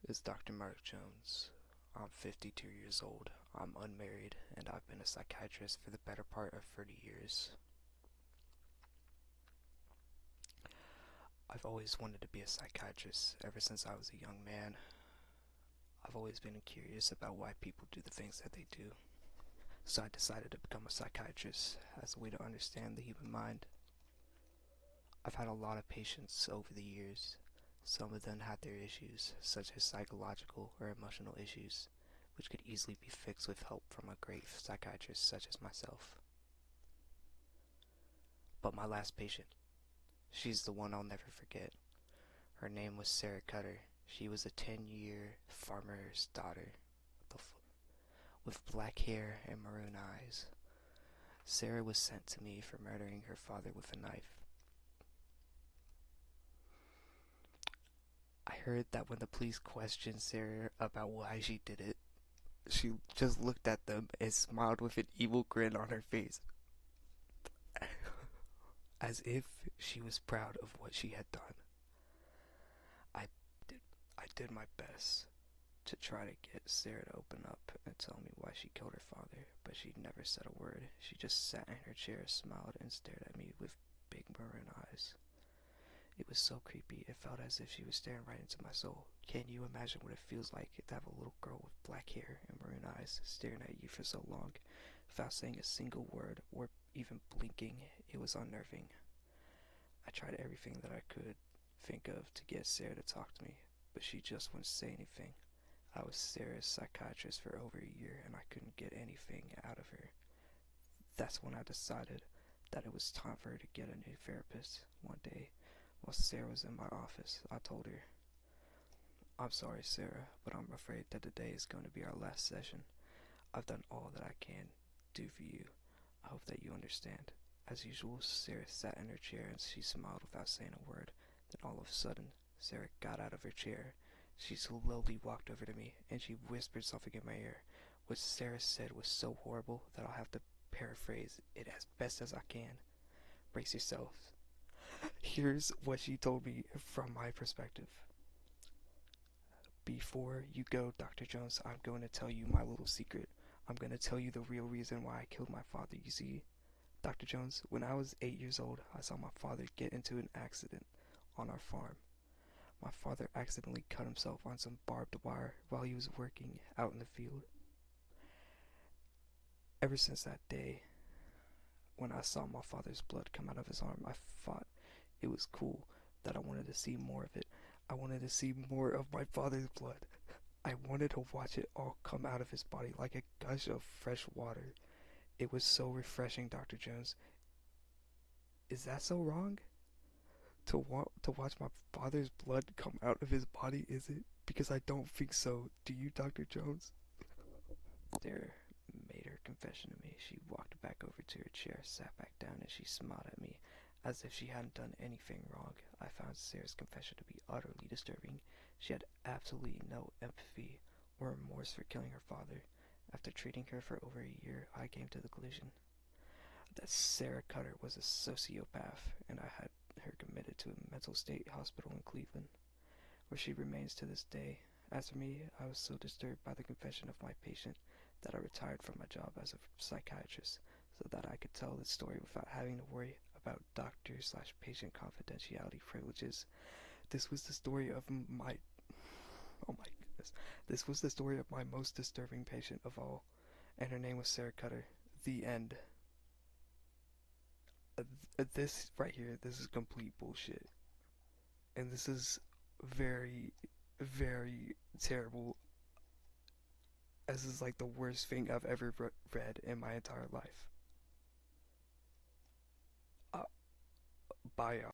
is Dr. Mark Jones. I'm 52 years old. I'm unmarried, and I've been a psychiatrist for the better part of 30 years. I've always wanted to be a psychiatrist ever since I was a young man. I've always been curious about why people do the things that they do. So I decided to become a psychiatrist as a way to understand the human mind. I've had a lot of patients over the years. Some of them had their issues, such as psychological or emotional issues, which could easily be fixed with help from a great psychiatrist such as myself. But my last patient, she's the one I'll never forget. Her name was Sarah Cutter. She was a 10-year farmer's daughter with black hair and maroon eyes. Sarah was sent to me for murdering her father with a knife. I heard that when the police questioned Sarah about why she did it, she just looked at them and smiled with an evil grin on her face, as if she was proud of what she had done. I did, I did my best to try to get Sarah to open up and tell me why she killed her father, but she never said a word. She just sat in her chair, smiled, and stared at me with big maroon eyes. It was so creepy, it felt as if she was staring right into my soul. Can you imagine what it feels like to have a little girl with black hair and maroon eyes staring at you for so long, without saying a single word or even blinking? It was unnerving. I tried everything that I could think of to get Sarah to talk to me, but she just wouldn't say anything. I was Sarah's psychiatrist for over a year, and I couldn't get anything out of her. That's when I decided that it was time for her to get a new therapist. One day, while Sarah was in my office, I told her, "I'm sorry, Sarah, but I'm afraid that today is going to be our last session. I've done all that I can do for you. I hope that you understand." As usual, Sarah sat in her chair and she smiled without saying a word. Then all of a sudden, Sarah got out of her chair. She slowly walked over to me and she whispered something in my ear. What Sarah said was so horrible that I'll have to paraphrase it as best as I can. Brace yourselves. Here's what she told me from my perspective. "Before you go, Dr. Jones, I'm going to tell you my little secret. I'm going to tell you the real reason why I killed my father. You see, Dr. Jones, when I was 8 years old, I saw my father get into an accident on our farm. My father accidentally cut himself on some barbed wire while he was working out in the field. Ever since that day, when I saw my father's blood come out of his arm, I thought it was cool, that I wanted to see more of it. I wanted to see more of my father's blood. I wanted to watch it all come out of his body like a gush of fresh water. It was so refreshing, Dr. Jones. Is that so wrong? To watch my father's blood come out of his body, is it? Because I don't think so. Do you, Dr. Jones?" Sarah made her confession to me. She walked back over to her chair, sat back down, and she smiled at me as if she hadn't done anything wrong. I found Sarah's confession to be utterly disturbing. She had absolutely no empathy or remorse for killing her father. After treating her for over a year, I came to the conclusion that Sarah Cutter was a sociopath, and I had her committed to a mental state hospital in Cleveland, where she remains to this day. As for me, I was so disturbed by the confession of my patient that I retired from my job as a psychiatrist so that I could tell this story without having to worry about doctor/patient confidentiality privileges. This was the story of my oh my goodness. This was the story of my most disturbing patient of all, and her name was Sarah Cutter. The end. This right here, this is complete bullshit. And this is very, very terrible. This is like the worst thing I've ever read in my entire life. Uh, Bye, y'all.